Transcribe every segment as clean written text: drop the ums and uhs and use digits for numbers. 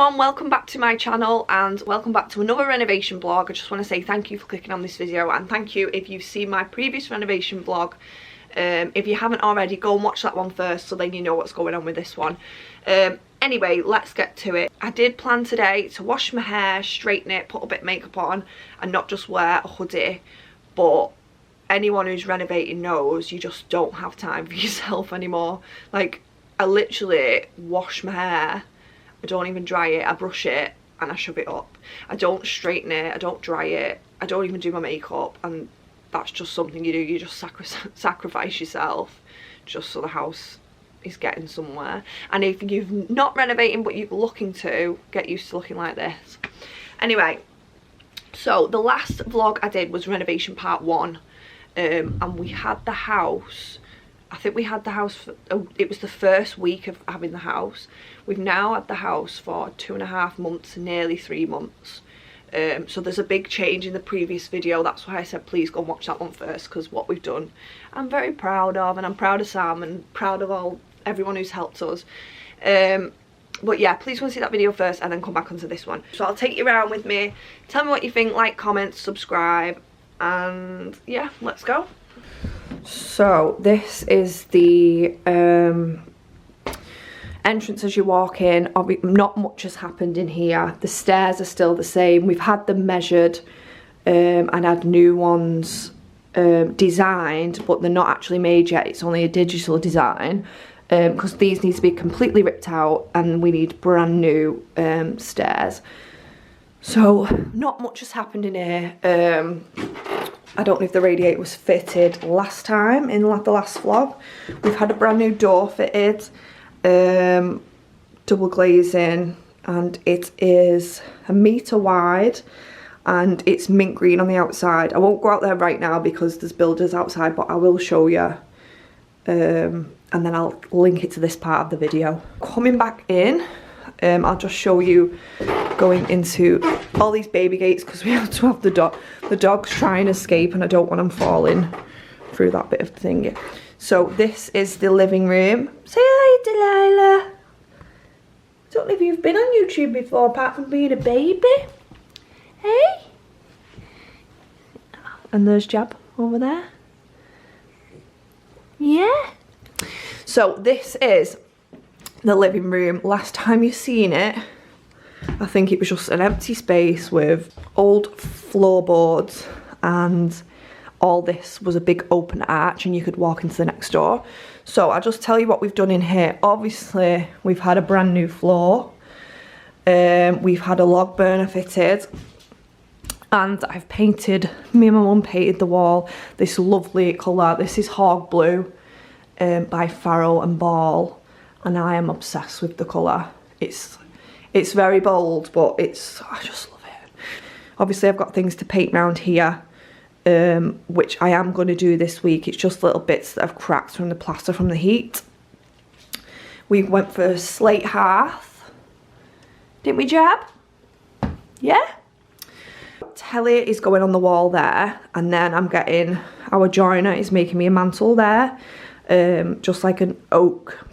everyone, welcome back to my channel and welcome back to another renovation vlog. I just want to say thank you for clicking on this video, and thank you if you've seen my previous renovation vlog. If you haven't already, go and watch that one first so then you know what's going on with this one. Anyway, let's get to it. I did plan today to wash my hair, straighten it, put a bit of makeup on and not just wear a hoodie, but anyone who's renovating knows you just don't have time for yourself anymore. Like, I literally wash my hair, I don't even dry it, I brush it and I shove it up. I don't straighten it, I don't dry it, I don't even do my makeup, and that's just something you do. You just sacrifice yourself just so the house is getting somewhere. And if you're not renovating but you're looking to, get used to looking like this. Anyway, so the last vlog I did was renovation part 1, and we had the house, I think we had the house for, it was the first week of having the house. We've now had the house for 2.5 months, nearly 3 months. So there's a big change in the previous video. That's why I said please go and watch that one first, because what we've done I'm very proud of, and I'm proud of Sam and proud of everyone who's helped us. But yeah, please go and see that video first and then come back onto this one. So I'll take you around with me, tell me what you think, like, comment, subscribe, and yeah, let's go. So this is the entrance as you walk in. Not much has happened in here. The stairs are still the same. We've had them measured and had new ones designed, but they're not actually made yet. It's only a digital design, because these need to be completely ripped out and we need brand new stairs. So not much has happened in here. I don't know if the radiator was fitted last time in the last vlog. We've had a brand new door fitted, double glazing, and it is 1 metre wide and it's mint green on the outside. I won't go out there right now because there's builders outside, but I will show you, and then I'll link it to this part of the video. Coming back in, I'll just show you going into all these baby gates because we have to have the dogs try and escape and I don't want them falling through that bit of thing. So this is the living room. Say hi, Delilah. I don't know if you've been on YouTube before apart from being a baby. Hey? And there's Jab over there. Yeah. So this is the living room. Last time you seen it, I think it was just an empty space with old floorboards, and all this was a big open arch and you could walk into the next door. So I'll just tell you what we've done in here. Obviously we've had a brand new floor, we've had a log burner fitted, and I've painted, me and my mum painted the wall this lovely colour. This is Hog Blue by Farrow and Ball, and I am obsessed with the colour. It's very bold, but I just love it. Obviously I've got things to paint around here, which I am going to do this week. It's just little bits that have cracked from the plaster from the heat. We went for a slate hearth, didn't we, Jab? Yeah? Telly is going on the wall there, and then I'm getting, our joiner is making me a mantle there, just like an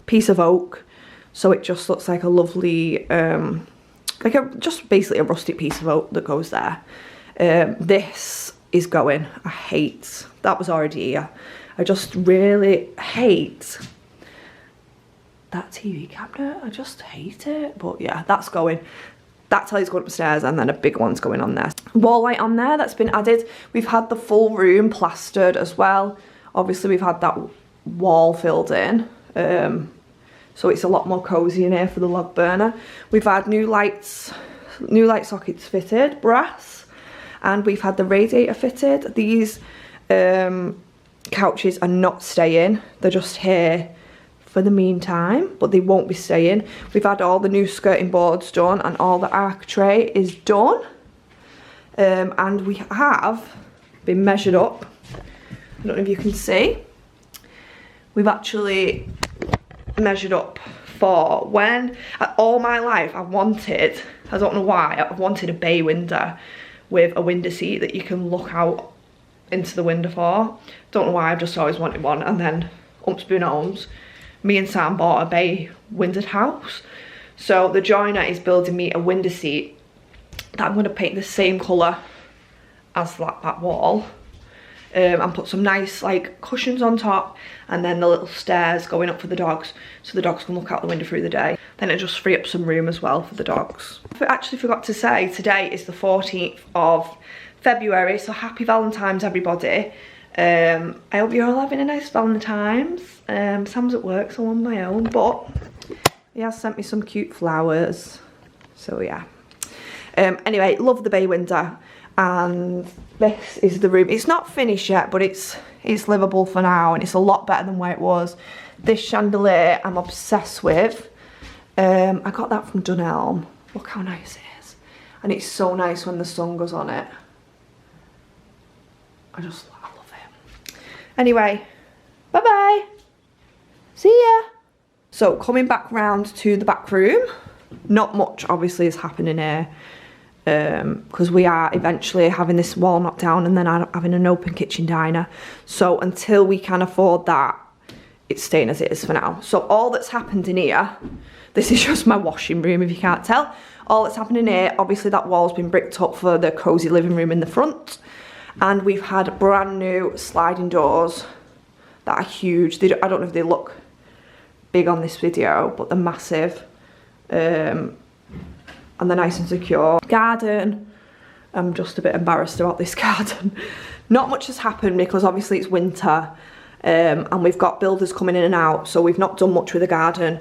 piece of oak. So it just looks like a lovely, just basically a rustic piece of oak that goes there. This is going, I hate, that was already here. I just really hate that TV cabinet. I just hate it. But yeah, that's going. That telly's going upstairs, and then a big one's going on there. Wall light on there, that's been added. We've had the full room plastered as well. Obviously we've had that wall filled in. So it's a lot more cosy in here for the log burner. We've had new light sockets fitted, brass, and we've had the radiator fitted. These couches are not staying, they're just here for the meantime, but they won't be staying. We've had all the new skirting boards done and all the architrave is done. And we have been measured up. I don't know if you can see. We've actually measured up for when, all my life I've wanted, I don't know why, I've wanted a bay window with a window seat that you can look out into the window for. Don't know why, I've just always wanted one. And then, umps spoon homes, me and Sam bought a bay windowed house. So the joiner is building me a window seat that I'm going to paint the same colour as that wall, and put some nice like cushions on top, and then the little stairs going up for the dogs, so the dogs can look out the window through the day. Then it'll just free up some room as well for the dogs. I actually forgot to say, today is the 14th of February, so happy Valentine's everybody. I hope you're all having a nice Valentine's. Sam's at work, so I'm on my own, but he has sent me some cute flowers, so yeah. Anyway, love the bay window, and this is the room. It's not finished yet, but it's livable for now, and it's a lot better than where it was. This chandelier I'm obsessed with. I got that from Dunelm. Look how nice it is, and it's so nice when the sun goes on it. I love it. Anyway, bye bye. See ya. So coming back round to the back room, not much obviously is happening here, because we are eventually having this wall knocked down and then having an open kitchen diner. So until we can afford that, it's staying as it is for now. So all that's happened in here, this is just my washing room if you can't tell. All that's happening here, obviously that wall's been bricked up for the cosy living room in the front, and we've had brand new sliding doors that are huge. I don't know if they look big on this video, but they're massive, and they're nice and secure. Garden, I'm just a bit embarrassed about this garden. Not much has happened because obviously it's winter, and we've got builders coming in and out, so we've not done much with the garden.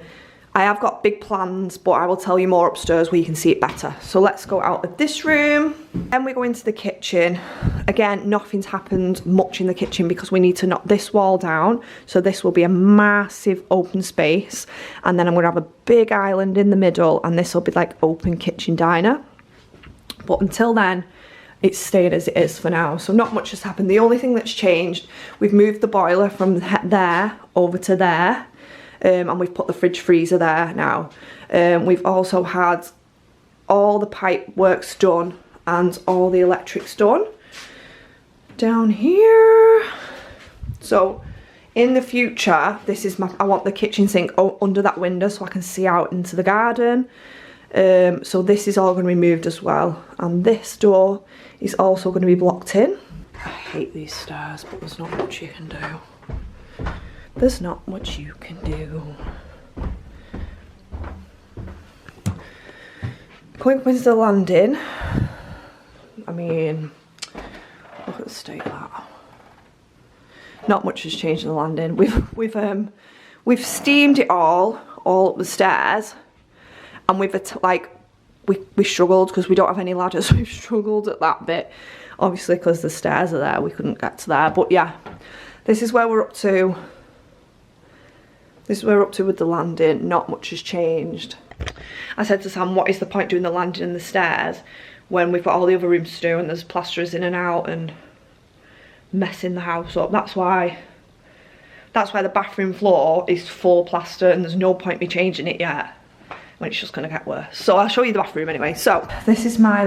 I have got big plans, but I will tell you more upstairs where you can see it better. So let's go out of this room, and we go into the kitchen. Again, nothing's happened much in the kitchen because we need to knock this wall down. So this will be a massive open space, and then I'm gonna have a big island in the middle, and this will be like open kitchen diner. But until then, it's staying as it is for now. So not much has happened. The only thing that's changed, we've moved the boiler from there over to there. And we've put the fridge freezer there now. We've also had all the pipe works done and all the electrics done down here. So in the future, this is I want the kitchen sink under that window so I can see out into the garden. So this is all going to be moved as well, and this door is also going to be blocked in. I hate these stairs, but there's not much you can do. There's not much you can do. Going up into the landing, I mean, look at the state of that. Not much has changed in the landing. We've steamed it all up the stairs, and we struggled because we don't have any ladders. We've struggled at that bit, obviously because the stairs are there. We couldn't get to there, but yeah, this is where we're up to. This is where we're up to with the landing. Not much has changed. I said to Sam, what is the point doing the landing and the stairs when we've got all the other rooms to do and there's plasterers in and out and messing the house up. That's why the bathroom floor is full plaster, and there's no point me changing it yet when it's just going to get worse. So I'll show you the bathroom anyway. So this is my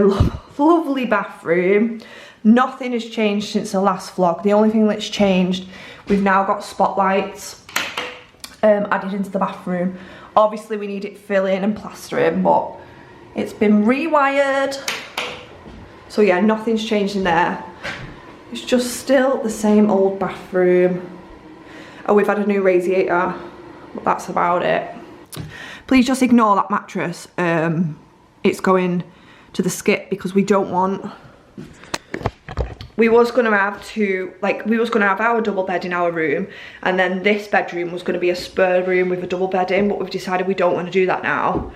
lovely bathroom. Nothing has changed since the last vlog. The only thing that's changed, we've now got spotlights added into the bathroom. Obviously we need it filling and plastering, but it's been rewired. So yeah, nothing's changed in there. It's just still the same old bathroom. Oh, we've had a new radiator, but that's about it. Please just ignore that mattress. It's going to the skip because we don't want... We was going to have our double bed in our room, and then this bedroom was going to be a spare room with a double bed in, but we've decided we don't want to do that now.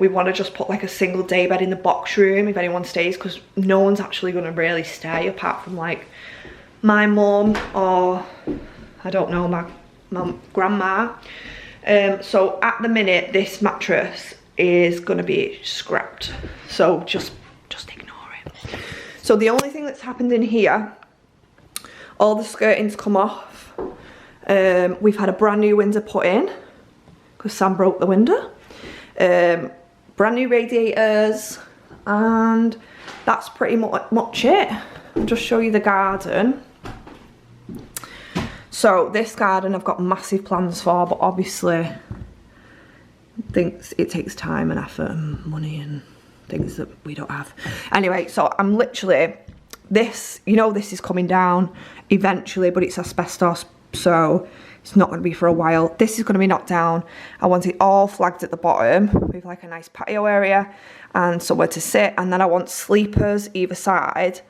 We want to just put like a single day bed in the box room if anyone stays, because no one's actually going to really stay apart from like my mum or I don't know, my grandma. So at the minute this mattress is going to be scrapped, so just ignore it. So the only thing that's happened in here, all the skirting's come off. We've had a brand new window put in because Sam broke the window. Brand new radiators, and that's pretty much it. I'll just show you the garden. So this garden I've got massive plans for, but obviously thinks it takes time and effort and money and things that we don't have. Anyway, so I'm literally, this, you know, this is coming down eventually, but it's asbestos, so it's not going to be for a while. This is going to be knocked down. I want it all flagged at the bottom with like a nice patio area and somewhere to sit, and then I want sleepers either side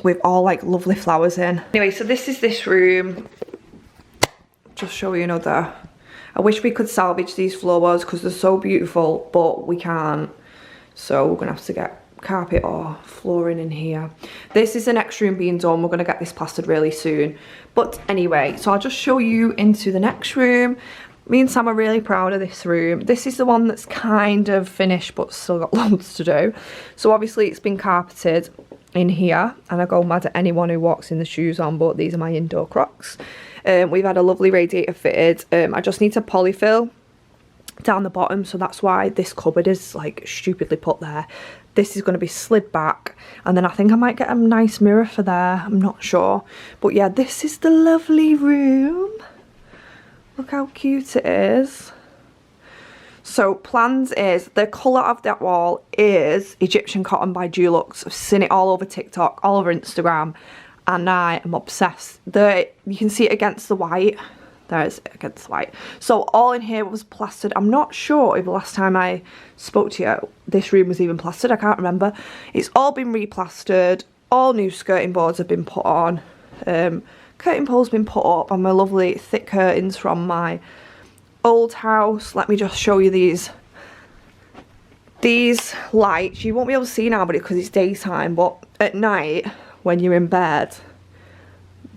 with all like lovely flowers in. Anyway, so this is this room. Just show you another. I wish we could salvage these floorboards because they're so beautiful, but we can't. So we're gonna have to get carpet or flooring in here. This is the next room being done. We're gonna get this plastered really soon. But anyway, so I'll just show you into the next room. Me and Sam are really proud of this room. This is the one that's kind of finished but still got loads to do. So obviously it's been carpeted in here, and I go mad at anyone who walks in the shoes on, but these are my indoor Crocs. We've had a lovely radiator fitted. I just need to polyfill down the bottom, so that's why this cupboard is like stupidly put there. This is going to be slid back, and then I think I might get a nice mirror for there. I'm not sure, but yeah, this is the lovely room. Look how cute it is. So plans is, the colour of that wall is Egyptian cotton by Dulux. I've seen it all over TikTok, all over Instagram, and I am obsessed. You can see it against the white. There it's against the white. So all in here was plastered. I'm not sure if the last time I spoke to you this room was even plastered. I can't remember. It's all been replastered. All new skirting boards have been put on. Curtain poles been put up, and my lovely thick curtains from my old house. Let me just show you these lights. You won't be able to see now because it's daytime, but at night when you're in bed,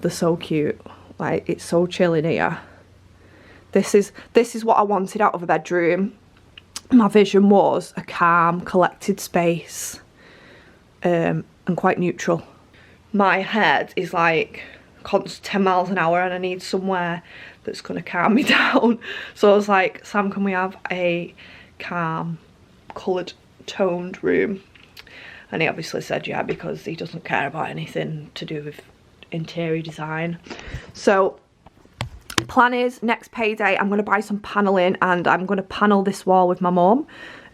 they're so cute. Like, it's so chill in here. This is what I wanted out of a bedroom. My vision was a calm, collected space, and quite neutral. My head is like 10 miles an hour, and I need somewhere that's going to calm me down. So I was like, Sam, can we have a calm, coloured, toned room? And he obviously said yeah, because he doesn't care about anything to do with interior design. So plan is, next payday I'm going to buy some paneling, and I'm going to panel this wall with my mum.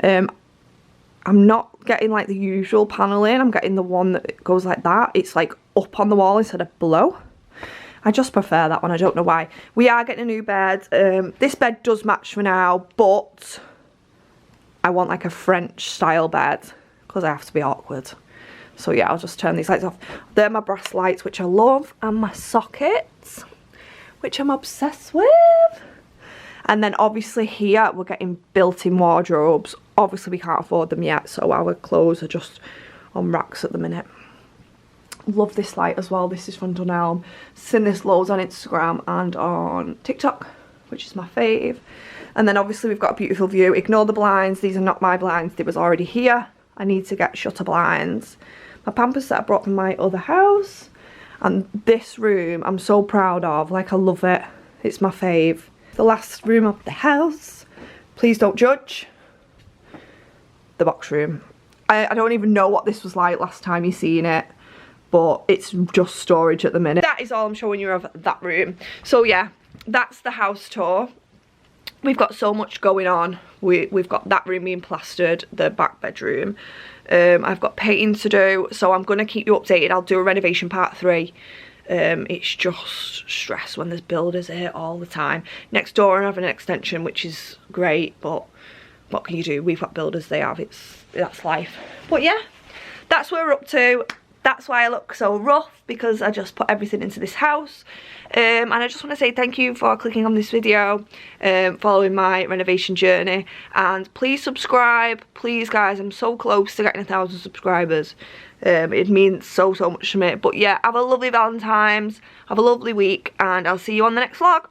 I'm not getting like the usual paneling. I'm getting the one that goes like that. It's like up on the wall instead of below. I just prefer that one. I don't know why. We are getting a new bed. This bed does match for now, but I want like a French style bed because I have to be awkward. So yeah, I'll just turn these lights off. They're my brass lights, which I love, and my sockets, which I'm obsessed with. And then obviously here we're getting built-in wardrobes. Obviously we can't afford them yet, so our clothes are just on racks at the minute. Love this light as well. This is from Dunelm. Seen this loads on Instagram and on TikTok, which is my fave. And then obviously we've got a beautiful view. Ignore the blinds. These are not my blinds. They was already here. I need to get shutter blinds. My Pampers that I brought from my other house. And this room I'm so proud of. Like, I love it. It's my fave. The last room of the house. Please don't judge. The box room. I don't even know what this was like last time you seen it, but it's just storage at the minute. That is all I'm showing you of that room. So yeah, that's the house tour. We've got so much going on. We've got that room being plastered, the back bedroom. I've got painting to do, so I'm going to keep you updated. I'll do a renovation part 3. It's just stress when there's builders here all the time. Next door I have an extension, which is great, but what can you do? We've got builders, they have. That's life. But yeah, that's where we're up to. That's why I look so rough, because I just put everything into this house. And I just want to say thank you for clicking on this video, following my renovation journey. And please subscribe. Please, guys, I'm so close to getting 1,000 subscribers. It means so much to me. But yeah, have a lovely Valentine's. Have a lovely week. And I'll see you on the next vlog.